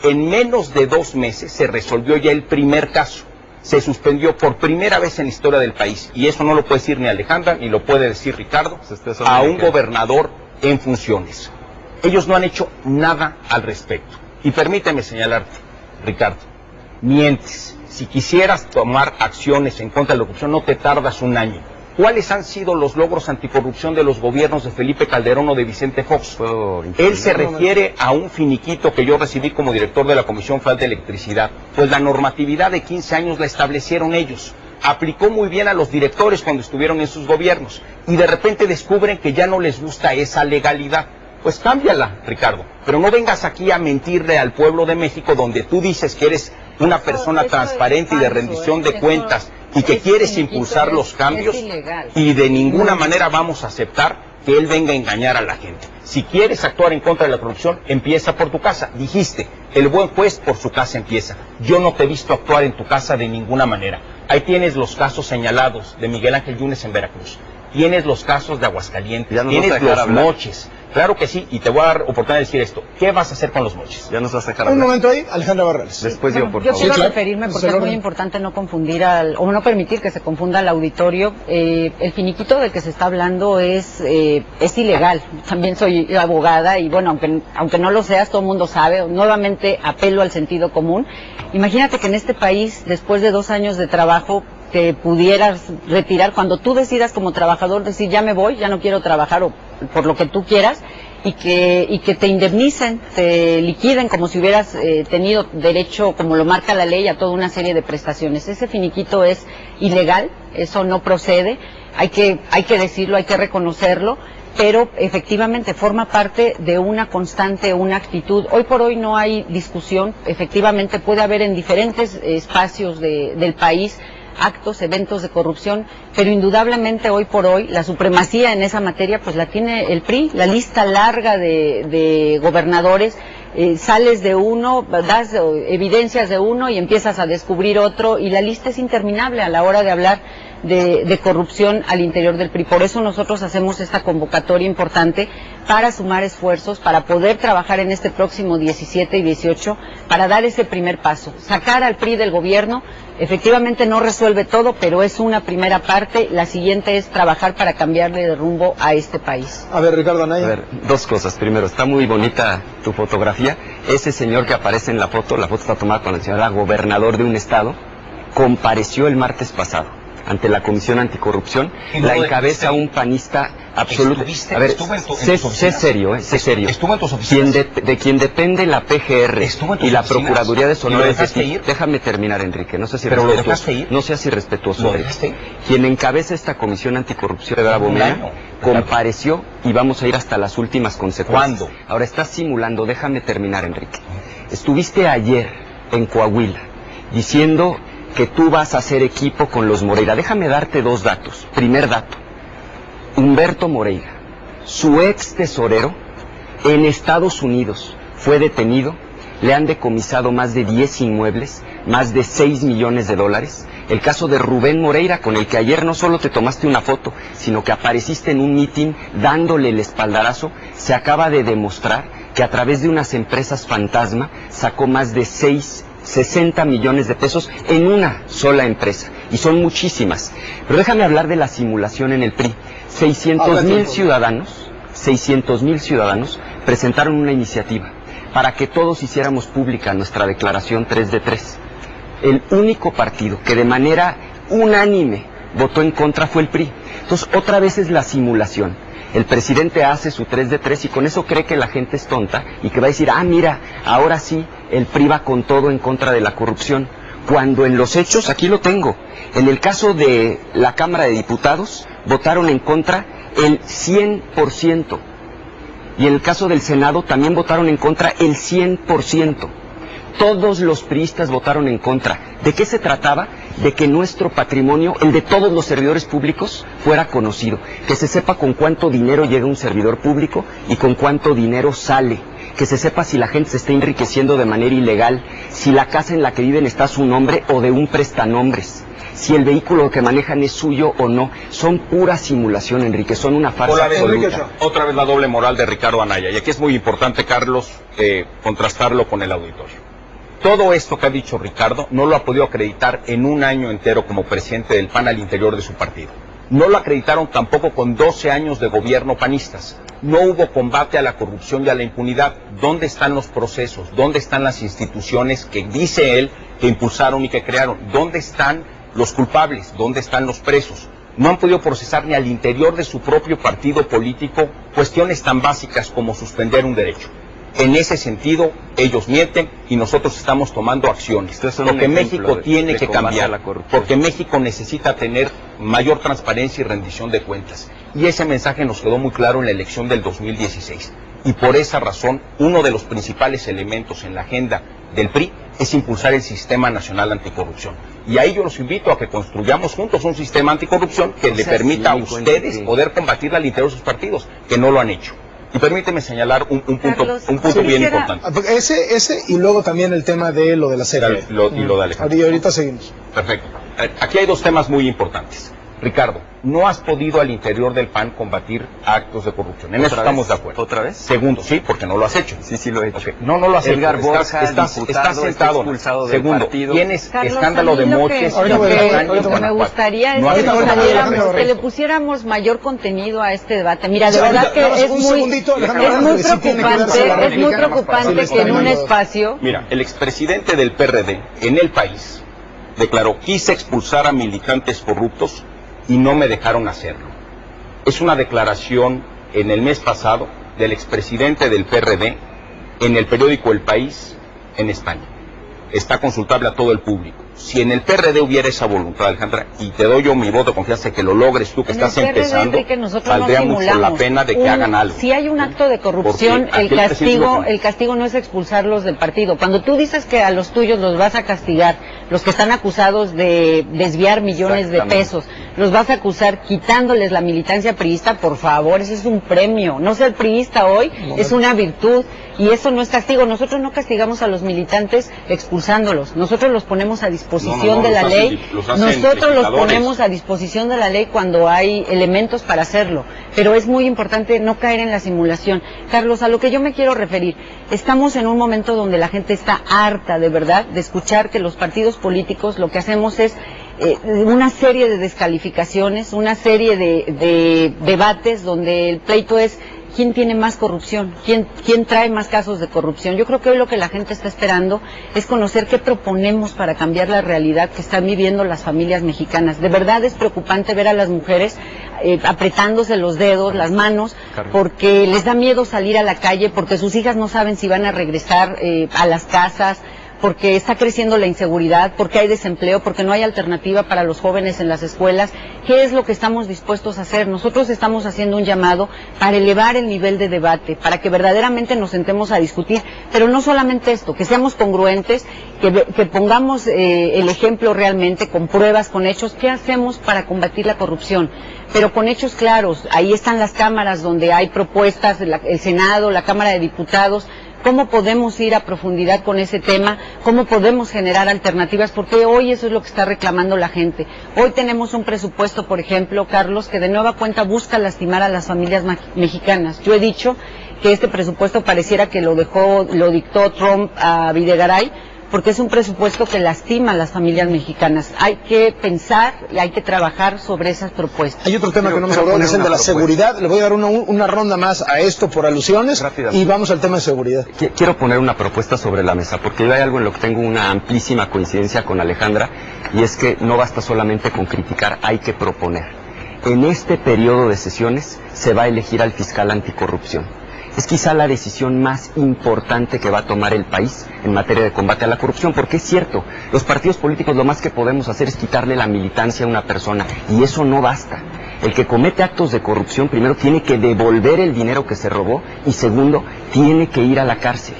En menos de 2 meses se resolvió ya el primer caso. Se suspendió por primera vez en la historia del país, y eso no lo puede decir ni Alejandra, ni lo puede decir Ricardo, a un gobernador en funciones. Ellos no han hecho nada al respecto. Y permíteme señalarte, Ricardo, mientes. Si quisieras tomar acciones en contra de la corrupción, no te tardas 1 año. ¿Cuáles han sido los logros anticorrupción de los gobiernos de Felipe Calderón o de Vicente Fox? Él se refiere a un finiquito que yo recibí como director de la Comisión Federal de Electricidad. Pues la normatividad de 15 años la establecieron ellos. Aplicó muy bien a los directores cuando estuvieron en sus gobiernos. Y de repente descubren que ya no les gusta esa legalidad. Pues cámbiala, Ricardo. Pero no vengas aquí a mentirle al pueblo de México, donde tú dices que eres una persona transparente y de rendición de cuentas y que quieres impulsar los cambios, y de ninguna manera vamos a aceptar que él venga a engañar a la gente. Si quieres actuar en contra de la corrupción, empieza por tu casa. Dijiste, el buen juez por su casa empieza. Yo no te he visto actuar en tu casa de ninguna manera. Ahí tienes los casos señalados de Miguel Ángel Yunes en Veracruz. Tienes los casos de Aguascalientes, tienes los moches. Claro que sí, y te voy a dar oportunidad de decir esto. ¿Qué vas a hacer con los moches? Ya nos vas a dejar Un hablar. momento ahí, Alejandra Barrales. Después yo, por Yo favor. quiero referirme, porque es muy importante no confundir o no permitir que se confunda al auditorio. El finiquito del que se está hablando es ilegal. También soy abogada y bueno, aunque no lo seas, todo el mundo sabe. Nuevamente apelo al sentido común. Imagínate que en este país, después de 2 años de trabajo, te pudieras retirar cuando tú decidas como trabajador, decir ya me voy, ya no quiero trabajar o por lo que tú quieras, y que te indemnicen, te liquiden como si hubieras tenido derecho, como lo marca la ley, a toda una serie de prestaciones. Ese finiquito es ilegal, eso no procede, hay que decirlo, hay que reconocerlo, pero efectivamente forma parte de una constante, una actitud. Hoy por hoy no hay discusión, efectivamente puede haber en diferentes espacios del país actos, eventos de corrupción, pero indudablemente hoy por hoy la supremacía en esa materia pues la tiene el PRI, la lista larga de gobernadores, sales de uno, das evidencias de uno y empiezas a descubrir otro, y la lista es interminable a la hora de hablar de corrupción al interior del PRI. Por eso nosotros hacemos esta convocatoria importante para sumar esfuerzos, para poder trabajar en este próximo 17 y 18, para dar ese primer paso. Sacar al PRI del gobierno efectivamente no resuelve todo, pero es una primera parte. La siguiente es trabajar para cambiarle de rumbo a este país. A ver, Ricardo Anaya. A ver, 2 cosas. Primero, está muy bonita tu fotografía. Ese señor que aparece en la foto está tomada con la señora gobernador de un estado, compareció el martes pasado ante la Comisión Anticorrupción, la encabeza un panista absoluto. A ver, sé serio, sé serio. ¿Estuvo en tus oficinas? De quien depende la PGR y la Procuraduría de Sonora. Déjame terminar, Enrique, no seas irrespetuoso. ¿Pero lo dejaste ir? No seas irrespetuoso, ¿Lo Enrique. dejaste ir? Quien encabeza esta Comisión Anticorrupción de Bravo Mena compareció y vamos a ir hasta las últimas consecuencias. ¿Cuándo? Ahora estás simulando, déjame terminar, Enrique. Estuviste ayer en Coahuila diciendo que tú vas a hacer equipo con los Moreira. Déjame darte 2 datos. Primer dato, Humberto Moreira, su ex tesorero, en Estados Unidos fue detenido, le han decomisado más de 10 inmuebles, más de $6 millones. El caso de Rubén Moreira, con el que ayer no solo te tomaste una foto, sino que apareciste en un mitin dándole el espaldarazo, se acaba de demostrar que a través de unas empresas fantasma sacó más de 60 millones de pesos en una sola empresa, y son muchísimas. Pero déjame hablar de la simulación en el PRI. 600,000 ciudadanos presentaron una iniciativa para que todos hiciéramos pública nuestra declaración 3 de 3. El único partido que de manera unánime votó en contra fue el PRI. Entonces, otra vez es la simulación. El presidente hace su 3 de 3 y con eso cree que la gente es tonta y que va a decir, mira, ahora sí, el PRI va con todo en contra de la corrupción. Cuando en los hechos, aquí lo tengo, en el caso de la Cámara de Diputados, votaron en contra el 100%. Y en el caso del Senado también votaron en contra el 100%. Todos los priistas votaron en contra. ¿De qué se trataba? De que nuestro patrimonio, el de todos los servidores públicos, fuera conocido. Que se sepa con cuánto dinero llega un servidor público y con cuánto dinero sale. Que se sepa si la gente se está enriqueciendo de manera ilegal, si la casa en la que viven está a su nombre o de un prestanombres, si el vehículo que manejan es suyo o no. Son pura simulación, Enrique, son una farsa absoluta. Otra vez la doble moral de Ricardo Anaya, y aquí es muy importante, Carlos, contrastarlo con el auditorio. Todo esto que ha dicho Ricardo no lo ha podido acreditar en un año entero como presidente del PAN al interior de su partido. No lo acreditaron tampoco con 12 años de gobierno panistas. No hubo combate a la corrupción y a la impunidad. ¿Dónde están los procesos? ¿Dónde están las instituciones que dice él que impulsaron y que crearon? ¿Dónde están los culpables? ¿Dónde están los presos? No han podido procesar ni al interior de su propio partido político cuestiones tan básicas como suspender un derecho. En ese sentido, ellos mienten y nosotros estamos tomando acciones. Porque México tiene que cambiar, porque México necesita tener mayor transparencia y rendición de cuentas. Y ese mensaje nos quedó muy claro en la elección del 2016. Y por esa razón, uno de los principales elementos en la agenda del PRI es impulsar el Sistema Nacional Anticorrupción. Y ahí yo los invito a que construyamos juntos un sistema anticorrupción que le permita a ustedes poder combatirla al interior de sus partidos, que no lo han hecho. Y permíteme señalar un punto bien importante. Ese y luego también el tema de lo de la serie. Y lo de Alejandro. Y ahorita seguimos. Perfecto. Aquí hay dos temas muy importantes. Ricardo, no has podido al interior del PAN combatir actos de corrupción. En eso estamos de acuerdo. ¿Otra vez? Segundo, sí, porque no lo has hecho. Sí, lo he hecho. Okay. No lo has hecho. Edgar Borja, estás sentado. Segundo, tienes Carlos, escándalo de moches. Lo que me gustaría es que le pusiéramos mayor contenido a este debate. Mira, de verdad que es muy preocupante que en un espacio... Mira, el expresidente del PRD en el país declaró: quise expulsar a militantes corruptos y no me dejaron hacerlo. Es una declaración en el mes pasado del expresidente del PRD en el periódico El País en España. Está consultable a todo el público. Si en el PRD hubiera esa voluntad, Alejandra, y te doy yo mi voto de confianza de que lo logres tú, que estás empezando, valdría mucho la pena de que hagan algo. Si hay un acto de corrupción, el castigo no es expulsarlos del partido. Cuando tú dices que a los tuyos los vas a castigar, los que están acusados de desviar millones de pesos, los vas a acusar quitándoles la militancia priista, por favor, eso es un premio. No ser priista hoy es una virtud. Y eso no es castigo. Nosotros no castigamos a los militantes expulsándolos. Nosotros los ponemos a disposición de la ley. Nosotros los ponemos a disposición de la ley cuando hay elementos para hacerlo. Pero es muy importante no caer en la simulación. Carlos, a lo que yo me quiero referir, estamos en un momento donde la gente está harta, de verdad, de escuchar que los partidos políticos lo que hacemos es una serie de descalificaciones, una serie de debates donde el pleito es ¿quién tiene más corrupción? ¿Quién trae más casos de corrupción? Yo creo que hoy lo que la gente está esperando es conocer qué proponemos para cambiar la realidad que están viviendo las familias mexicanas. De verdad es preocupante ver a las mujeres apretándose los dedos, las manos, porque les da miedo salir a la calle, porque sus hijas no saben si van a regresar a las casas, porque está creciendo la inseguridad, porque hay desempleo, porque no hay alternativa para los jóvenes en las escuelas. ¿Qué es lo que estamos dispuestos a hacer? Nosotros estamos haciendo un llamado para elevar el nivel de debate, para que verdaderamente nos sentemos a discutir, pero no solamente esto, que seamos congruentes, que pongamos el ejemplo realmente, con pruebas, con hechos. ¿Qué hacemos para combatir la corrupción? Pero con hechos claros. Ahí están las cámaras donde hay propuestas, el Senado, la Cámara de Diputados. ¿Cómo podemos ir a profundidad con ese tema? ¿Cómo podemos generar alternativas? Porque hoy eso es lo que está reclamando la gente. Hoy tenemos un presupuesto, por ejemplo, Carlos, que de nueva cuenta busca lastimar a las familias mexicanas. Yo he dicho que este presupuesto pareciera que lo dictó Trump a Videgaray, porque es un presupuesto que lastima a las familias mexicanas. Hay que pensar y hay que trabajar sobre esas propuestas. Hay otro tema que no hemos hablado, que es el de la seguridad. Le voy a dar una ronda más a esto por alusiones y vamos al tema de seguridad. Quiero poner una propuesta sobre la mesa, porque hay algo en lo que tengo una amplísima coincidencia con Alejandra, y es que no basta solamente con criticar, hay que proponer. En este periodo de sesiones se va a elegir al fiscal anticorrupción. Es quizá la decisión más importante que va a tomar el país en materia de combate a la corrupción, porque es cierto, los partidos políticos lo más que podemos hacer es quitarle la militancia a una persona, y eso no basta. El que comete actos de corrupción, primero, tiene que devolver el dinero que se robó, y segundo, tiene que ir a la cárcel.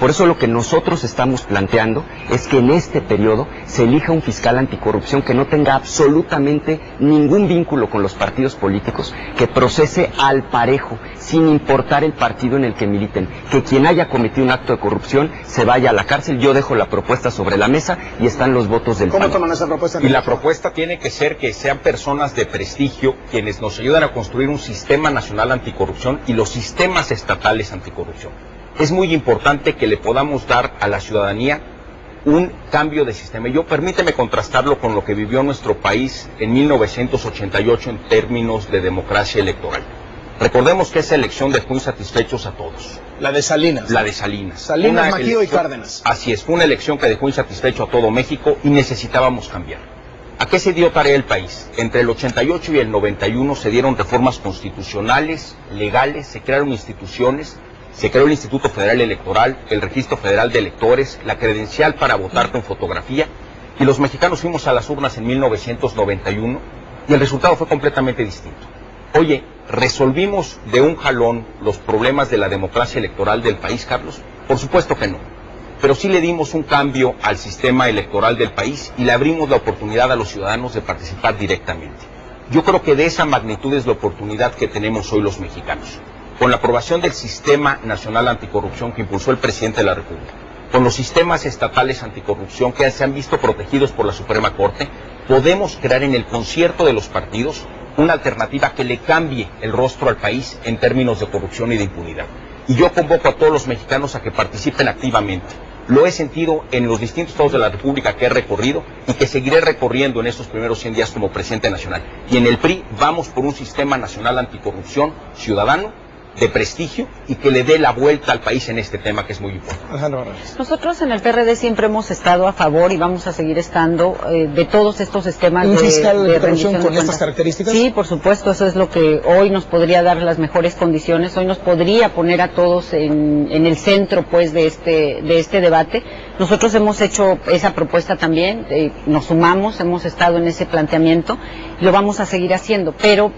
Por eso lo que nosotros estamos planteando es que en este periodo se elija un fiscal anticorrupción que no tenga absolutamente ningún vínculo con los partidos políticos, que procese al parejo, sin importar el partido en el que militen, que quien haya cometido un acto de corrupción se vaya a la cárcel. Yo dejo la propuesta sobre la mesa y están los votos del PAN. ¿Cómo toman esa propuesta? Y la propuesta tiene que ser que sean personas de prestigio quienes nos ayudan a construir un sistema nacional anticorrupción y los sistemas estatales anticorrupción. Es muy importante que le podamos dar a la ciudadanía un cambio de sistema. Y permíteme contrastarlo con lo que vivió nuestro país en 1988 en términos de democracia electoral. Recordemos que esa elección dejó insatisfechos a todos. La de Salinas. La de Salinas. Salinas, Maquío y Cárdenas. Así es, fue una elección que dejó insatisfecho a todo México y necesitábamos cambiar. ¿A qué se dio tarea el país? Entre el 88 y el 91 se dieron reformas constitucionales, legales, se crearon instituciones. Se creó el Instituto Federal Electoral, el Registro Federal de Electores, la credencial para votar con fotografía, y los mexicanos fuimos a las urnas en 1991 y el resultado fue completamente distinto. Oye, ¿resolvimos de un jalón los problemas de la democracia electoral del país, Carlos? Por supuesto que no, pero sí le dimos un cambio al sistema electoral del país y le abrimos la oportunidad a los ciudadanos de participar directamente. Yo creo que de esa magnitud es la oportunidad que tenemos hoy los mexicanos. Con la aprobación del Sistema Nacional Anticorrupción que impulsó el presidente de la República, con los sistemas estatales anticorrupción que se han visto protegidos por la Suprema Corte, podemos crear en el concierto de los partidos una alternativa que le cambie el rostro al país en términos de corrupción y de impunidad. Y yo convoco a todos los mexicanos a que participen activamente. Lo he sentido en los distintos estados de la República que he recorrido y que seguiré recorriendo en estos primeros 100 días como presidente nacional. Y en el PRI vamos por un Sistema Nacional Anticorrupción ciudadano, de prestigio y que le dé la vuelta al país en este tema que es muy importante. Nosotros en el PRD siempre hemos estado a favor y vamos a seguir estando de todos estos esquemas ¿Un fiscal de corrupción con cuentas. estas características? Sí, por supuesto, eso es lo que hoy nos podría dar las mejores condiciones, hoy nos podría poner a todos en el centro pues de este debate. Nosotros hemos hecho esa propuesta también, nos sumamos, hemos estado en ese planteamiento, lo vamos a seguir haciendo, pero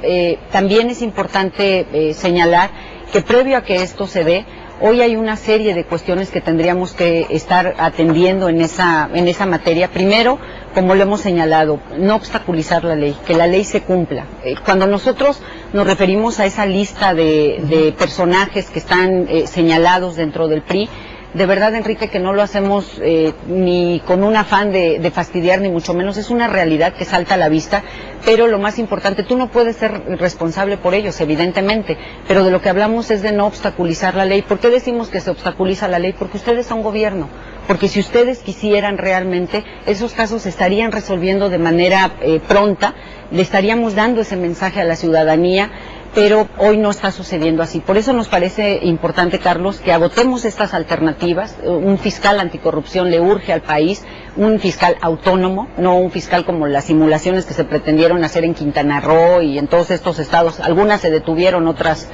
también es importante señalar que previo a que esto se dé, hoy hay una serie de cuestiones que tendríamos que estar atendiendo en esa materia. Primero, como lo hemos señalado, no obstaculizar la ley, que la ley se cumpla. Cuando nosotros nos referimos a esa lista de personajes que están señalados dentro del PRI, de verdad, Enrique, que no lo hacemos ni con un afán de fastidiar, ni mucho menos. Es una realidad que salta a la vista, pero lo más importante, tú no puedes ser responsable por ellos, evidentemente, pero de lo que hablamos es de no obstaculizar la ley. ¿Por qué decimos que se obstaculiza la ley? Porque ustedes son gobierno, porque si ustedes quisieran realmente, esos casos se estarían resolviendo de manera pronta, le estaríamos dando ese mensaje a la ciudadanía, pero hoy no está sucediendo así. Por eso nos parece importante, Carlos, que agotemos estas alternativas. Un fiscal anticorrupción le urge al país, un fiscal autónomo, no un fiscal como las simulaciones que se pretendieron hacer en Quintana Roo y en todos estos estados. Algunas se detuvieron, otras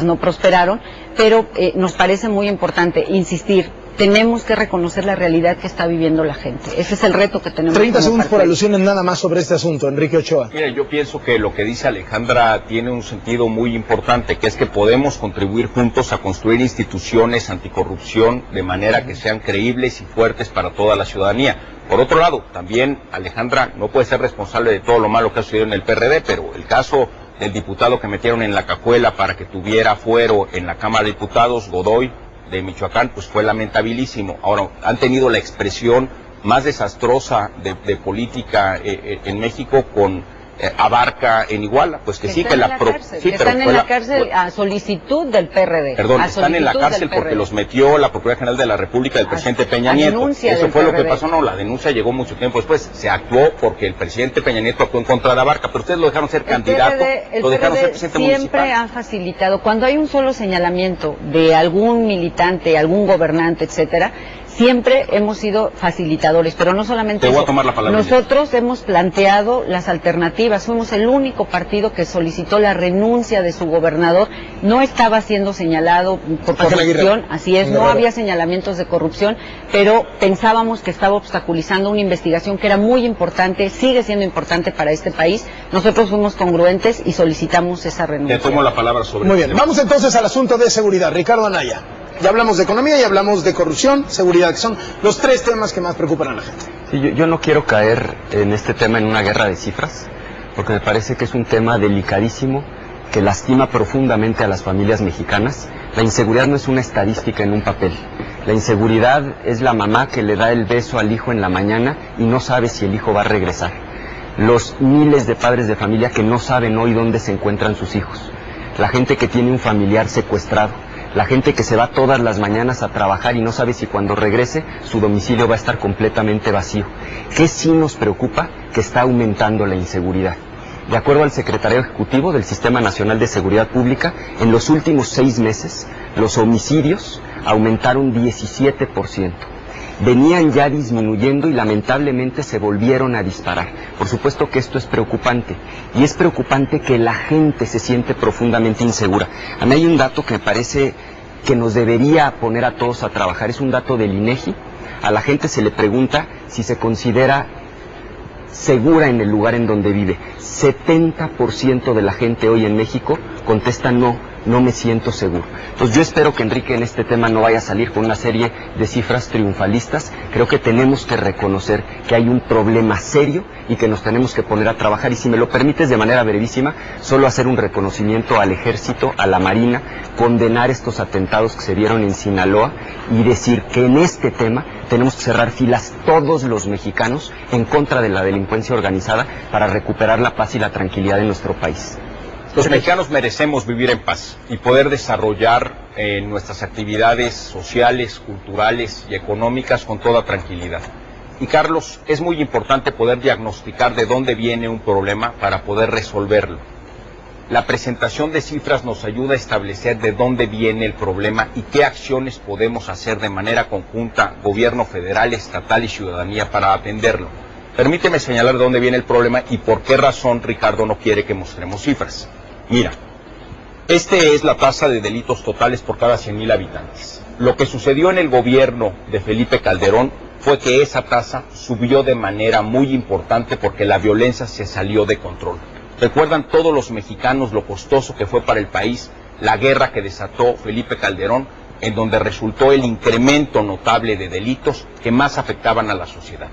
no prosperaron, pero nos parece muy importante insistir. Tenemos que reconocer la realidad que está viviendo la gente. Ese es el reto que tenemos. 30 segundos por alusiones nada más sobre este asunto, Enrique Ochoa. Mira, yo pienso que lo que dice Alejandra tiene un sentido muy importante, que es que podemos contribuir juntos a construir instituciones anticorrupción de manera que sean creíbles y fuertes para toda la ciudadanía. Por otro lado, también Alejandra no puede ser responsable de todo lo malo que ha sucedido en el PRD, pero el caso del diputado que metieron en la cajuela para que tuviera fuero en la Cámara de Diputados, Godoy, de Michoacán, pues fue lamentabilísimo. Ahora, han tenido la expresión más desastrosa de política en México con Abarca en Iguala, pues que sí que la sí, están en la cárcel a solicitud del PRD. Perdón, están en la cárcel porque los metió la Procuraduría General de la República del presidente Peña Nieto. Eso fue lo que pasó. No, la denuncia llegó mucho tiempo después. Se actuó porque el presidente Peña Nieto actuó en contra de Abarca, pero ustedes lo dejaron ser candidato, lo dejaron ser presidente municipal. Siempre ha facilitado, cuando hay un solo señalamiento de algún militante, algún gobernante, etcétera, siempre hemos sido facilitadores, pero no solamente eso. Tomar la palabra. Nosotros hemos planteado las alternativas, fuimos el único partido que solicitó la renuncia de su gobernador, no estaba siendo señalado por corrupción, así es, no había señalamientos de corrupción, pero pensábamos que estaba obstaculizando una investigación que era muy importante, sigue siendo importante para este país. Nosotros fuimos congruentes y solicitamos esa renuncia. Te tomo la palabra sobre Muy bien, vamos entonces al asunto de seguridad. Ricardo Anaya. Ya hablamos de economía y hablamos de corrupción, seguridad, que son los tres temas que más preocupan a la gente. Sí, yo no quiero caer en este tema en una guerra de cifras, porque me parece que es un tema delicadísimo que lastima profundamente a las familias mexicanas. La inseguridad no es una estadística en un papel. La inseguridad es la mamá que le da el beso al hijo en la mañana y no sabe si el hijo va a regresar. Los miles de padres de familia que no saben hoy dónde se encuentran sus hijos. La gente que tiene un familiar secuestrado. La gente que se va todas las mañanas a trabajar y no sabe si cuando regrese su domicilio va a estar completamente vacío. ¿Qué sí nos preocupa? Que está aumentando la inseguridad. De acuerdo al secretario ejecutivo del Sistema Nacional de Seguridad Pública, en los últimos 6 meses los homicidios aumentaron 17%. Venían ya disminuyendo y lamentablemente se volvieron a disparar. Por supuesto que esto es preocupante, y es preocupante que la gente se siente profundamente insegura. A mí hay un dato que me parece que nos debería poner a todos a trabajar, es un dato del INEGI. A la gente se le pregunta si se considera segura en el lugar en donde vive. 70% de la gente hoy en México contesta no me siento seguro. Entonces yo espero que Enrique en este tema no vaya a salir con una serie de cifras triunfalistas. Creo que tenemos que reconocer que hay un problema serio y que nos tenemos que poner a trabajar. Y si me lo permites, de manera brevísima, solo hacer un reconocimiento al Ejército, a la Marina, condenar estos atentados que se dieron en Sinaloa y decir que en este tema tenemos que cerrar filas todos los mexicanos en contra de la delincuencia organizada para recuperar la paz y la tranquilidad en nuestro país. Los mexicanos merecemos vivir en paz y poder desarrollar nuestras actividades sociales, culturales y económicas con toda tranquilidad. Y Carlos, es muy importante poder diagnosticar de dónde viene un problema para poder resolverlo. La presentación de cifras nos ayuda a establecer de dónde viene el problema y qué acciones podemos hacer de manera conjunta, gobierno federal, estatal y ciudadanía, para atenderlo. Permíteme señalar de dónde viene el problema y por qué razón Ricardo no quiere que mostremos cifras. Mira, este es la tasa de delitos totales por cada 100,000 habitantes. Lo que sucedió en el gobierno de Felipe Calderón fue que esa tasa subió de manera muy importante porque la violencia se salió de control. ¿Recuerdan todos los mexicanos lo costoso que fue para el país la guerra que desató Felipe Calderón, en donde resultó el incremento notable de delitos que más afectaban a la sociedad?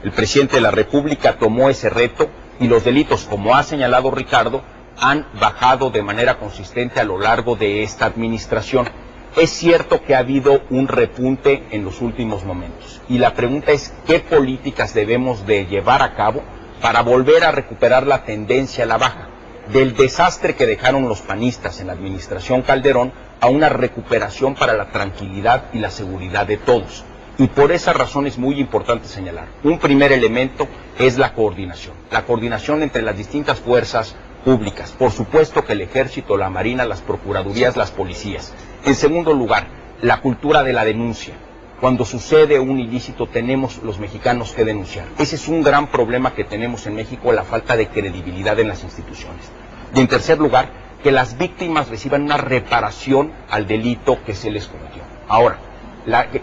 El presidente de la República tomó ese reto y los delitos, como ha señalado Ricardo, han bajado de manera consistente a lo largo de esta administración. Es cierto que ha habido un repunte en los últimos momentos y la pregunta es ¿qué políticas debemos de llevar a cabo para volver a recuperar la tendencia a la baja? Del desastre que dejaron los panistas en la administración Calderón a una recuperación para la tranquilidad y la seguridad de todos. Y por esa razón es muy importante señalar. Un primer elemento es la coordinación entre las distintas fuerzas públicas. Por supuesto que el Ejército, la Marina, las Procuradurías, las policías. En segundo lugar, la cultura de la denuncia. Cuando sucede un ilícito tenemos los mexicanos que denunciar. Ese es un gran problema que tenemos en México, la falta de credibilidad en las instituciones. Y en tercer lugar, que las víctimas reciban una reparación al delito que se les cometió. Ahora,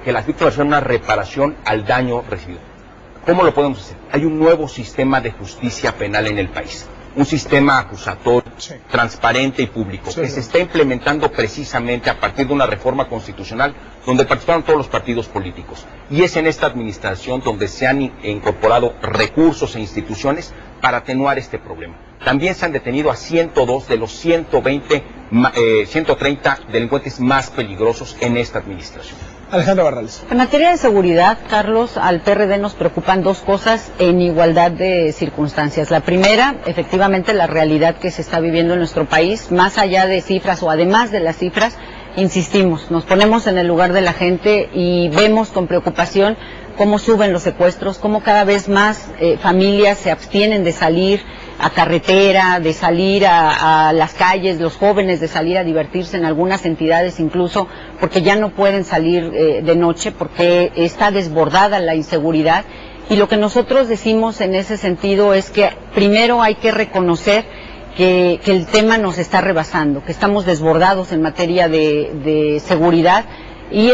que las víctimas reciban una reparación al daño recibido. ¿Cómo lo podemos hacer? Hay un nuevo sistema de justicia penal en el país. Un sistema acusatorio, transparente y público, que se está implementando precisamente a partir de una reforma constitucional donde participaron todos los partidos políticos. Y es en esta administración donde se han incorporado recursos e instituciones para atenuar este problema. También se han detenido a 102 de los 130 delincuentes más peligrosos en esta administración. Alejandra Barrales. En materia de seguridad, Carlos, al PRD nos preocupan dos cosas en igualdad de circunstancias. La primera, efectivamente, la realidad que se está viviendo en nuestro país, más allá de cifras o además de las cifras, insistimos, nos ponemos en el lugar de la gente y vemos con preocupación cómo suben los secuestros, cómo cada vez más familias se abstienen de salir a carretera, de salir a las calles, los jóvenes de salir a divertirse en algunas entidades incluso, porque ya no pueden salir de noche, porque está desbordada la inseguridad. Y lo que nosotros decimos en ese sentido es que primero hay que reconocer que el tema nos está rebasando, que estamos desbordados en materia de seguridad, Y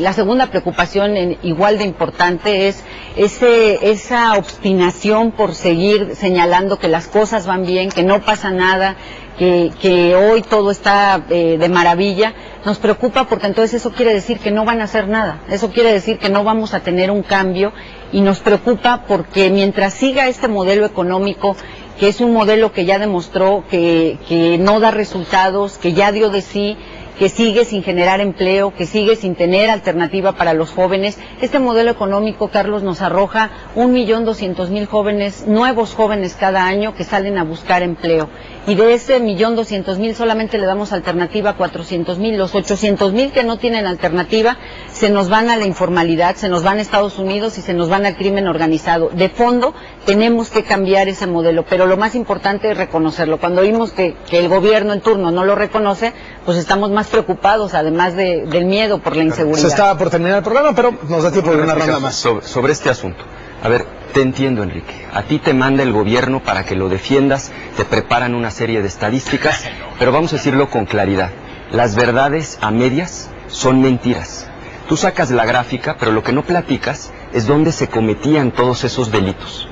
la segunda preocupación igual de importante es esa obstinación por seguir señalando que las cosas van bien, que no pasa nada, que hoy todo está de maravilla. Nos preocupa porque entonces eso quiere decir que no van a hacer nada, eso quiere decir que no vamos a tener un cambio, y nos preocupa porque mientras siga este modelo económico, que es un modelo que ya demostró que no da resultados, que ya dio de sí, que sigue sin generar empleo, que sigue sin tener alternativa para los jóvenes. Este modelo económico, Carlos, nos arroja 1.200.000 jóvenes, nuevos jóvenes cada año que salen a buscar empleo. Y de ese 1.200.000 solamente le damos alternativa a 400.000. Los 800.000 que no tienen alternativa se nos van a la informalidad, se nos van a Estados Unidos y se nos van al crimen organizado. De fondo tenemos que cambiar ese modelo, pero lo más importante es reconocerlo. Cuando vimos que el gobierno en turno no lo reconoce, pues estamos más preocupados, además del miedo por la inseguridad. Se estaba por terminar el programa, pero nos da tiempo de una ronda más. Sobre este asunto. A ver, te entiendo, Enrique. A ti te manda el gobierno para que lo defiendas, te preparan una serie de estadísticas, pero vamos a decirlo con claridad. Las verdades a medias son mentiras. Tú sacas la gráfica, pero lo que no platicas es dónde se cometían todos esos delitos.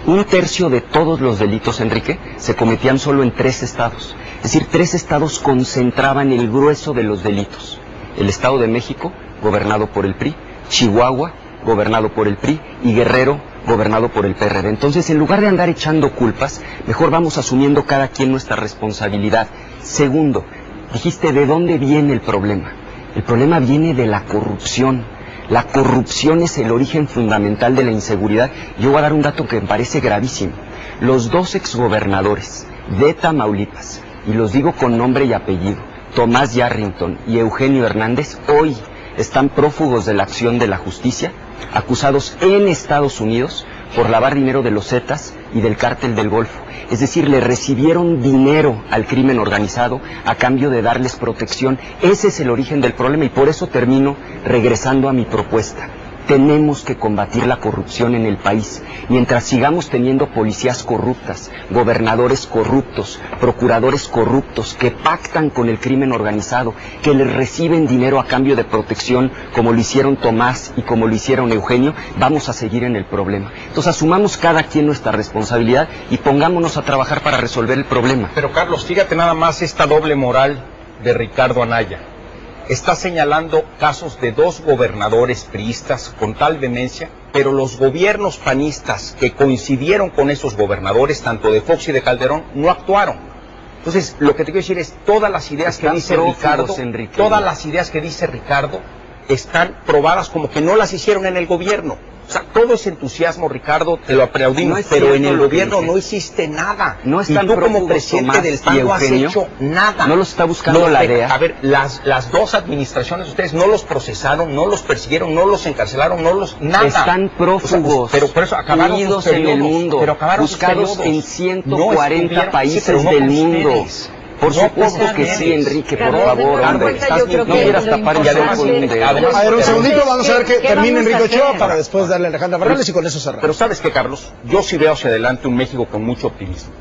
1/3 de todos los delitos, Enrique, se cometían solo en 3 estados. Es decir, 3 estados concentraban el grueso de los delitos. El Estado de México, gobernado por el PRI, Chihuahua, gobernado por el PRI, y Guerrero, gobernado por el PRD. Entonces, en lugar de andar echando culpas, mejor vamos asumiendo cada quien nuestra responsabilidad. Segundo, dijiste, ¿de dónde viene el problema? El problema viene de la corrupción. La corrupción es el origen fundamental de la inseguridad. Yo voy a dar un dato que me parece gravísimo. Los 2 exgobernadores de Tamaulipas, y los digo con nombre y apellido, Tomás Yarrington y Eugenio Hernández, hoy están prófugos de la acción de la justicia, acusados en Estados Unidos por lavar dinero de los Zetas y del Cártel del Golfo. Es decir, le recibieron dinero al crimen organizado a cambio de darles protección. Ese es el origen del problema, y por eso termino regresando a mi propuesta. Tenemos que combatir la corrupción en el país. Mientras sigamos teniendo policías corruptas, gobernadores corruptos, procuradores corruptos que pactan con el crimen organizado, que les reciben dinero a cambio de protección, como lo hicieron Tomás y como lo hicieron Eugenio, vamos a seguir en el problema. Entonces asumamos cada quien nuestra responsabilidad y pongámonos a trabajar para resolver el problema. Pero Carlos, fíjate nada más esta doble moral de Ricardo Anaya. Está señalando casos de 2 gobernadores priistas con tal vehemencia, pero los gobiernos panistas que coincidieron con esos gobernadores, tanto de Fox y de Calderón, no actuaron. Entonces, lo que te quiero decir es, todas las ideas que dice Ricardo, están probadas como que no las hicieron en el gobierno. O sea, todo ese entusiasmo, Ricardo, te lo aplaudimos, pero en el gobierno no hiciste nada. No están y tú como presidente Tomás del PAN no has hecho nada. No los está buscando la DEA. A ver, las 2 administraciones de ustedes no los procesaron, no los persiguieron, no los encarcelaron, nada. Están prófugos, o sea, pero por eso acabaron unidos sus en el mundo, pero acabaron buscados en 140 países del mundo. Por supuesto que sí, Enrique, por favor, hombre. No quieras tapar el sol con un dedo. A ver, un segundito, vamos a ver que termine Enrique Ochoa para después darle a Alejandra Barrales y con eso cerramos. Pero ¿sabes qué, Carlos? Yo sí veo hacia adelante un México con mucho optimismo.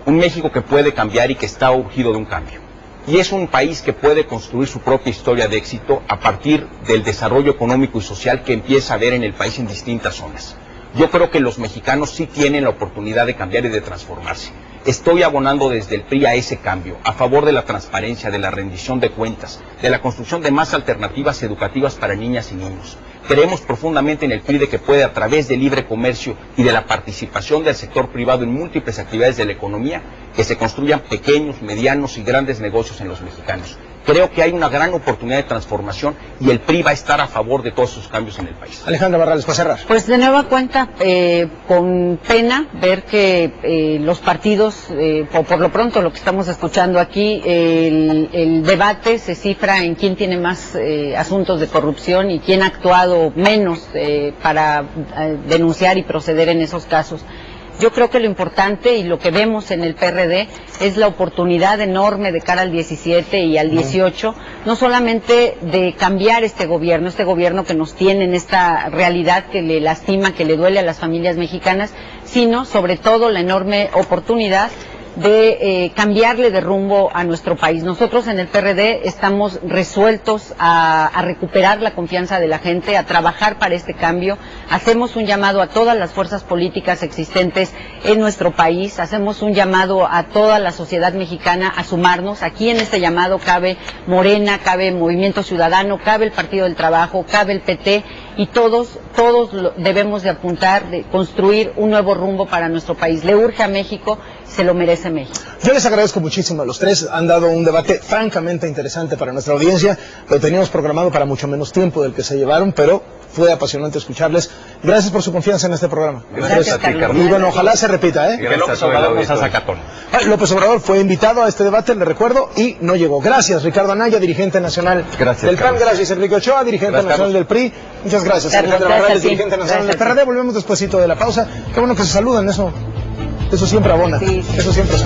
Un México que puede cambiar y que está urgido de un cambio. Y es un país que puede construir su propia historia de éxito a partir del desarrollo económico y social que empieza a haber en el país en distintas zonas. Yo creo que los mexicanos sí tienen la oportunidad de cambiar y de transformarse. Estoy abonando desde el PRI a ese cambio, a favor de la transparencia, de la rendición de cuentas, de la construcción de más alternativas educativas para niñas y niños. Creemos profundamente en el PRI de que puede, a través del libre comercio y de la participación del sector privado en múltiples actividades de la economía, que se construyan pequeños, medianos y grandes negocios en los mexicanos. Creo que hay una gran oportunidad de transformación y el PRI va a estar a favor de todos esos cambios en el país. Alejandra Barrales, para cerrar. Pues de nueva cuenta, con pena ver que los partidos, o por lo pronto lo que estamos escuchando aquí, el debate se cifra en quién tiene más asuntos de corrupción y quién ha actuado menos para denunciar y proceder en esos casos. Yo creo que lo importante y lo que vemos en el PRD es la oportunidad enorme de cara al 17 y al 18, no solamente de cambiar este gobierno que nos tiene en esta realidad que le lastima, que le duele a las familias mexicanas, sino sobre todo la enorme oportunidad de cambiarle de rumbo a nuestro país. Nosotros en el PRD estamos resueltos a recuperar la confianza de la gente, a trabajar para este cambio. Hacemos un llamado a todas las fuerzas políticas existentes en nuestro país, hacemos un llamado a toda la sociedad mexicana a sumarnos. Aquí en este llamado cabe Morena, cabe Movimiento Ciudadano, cabe el Partido del Trabajo, cabe el PT, y todos debemos de apuntar, de construir un nuevo rumbo para nuestro país. Le urge a México, se lo merece México. Yo les agradezco muchísimo a los tres, han dado un debate francamente interesante para nuestra audiencia, lo teníamos programado para mucho menos tiempo del que se llevaron, pero fue apasionante escucharles. Gracias por su confianza en este programa. Gracias a ti, Carlos. Y bueno, ojalá se repita, ¿eh? Que López Obrador nos hace sacatón. López Obrador fue invitado a este debate, le recuerdo, y no llegó. Gracias, Ricardo Anaya, dirigente nacional del PAN. Gracias, Enrique Ochoa, dirigente nacional del PRI. Muchas gracias, Alejandra Barrales, dirigente nacional del PRD. Volvemos despuesito de la pausa. Qué bueno que se saludan, eso siempre abona. Sí, eso siempre se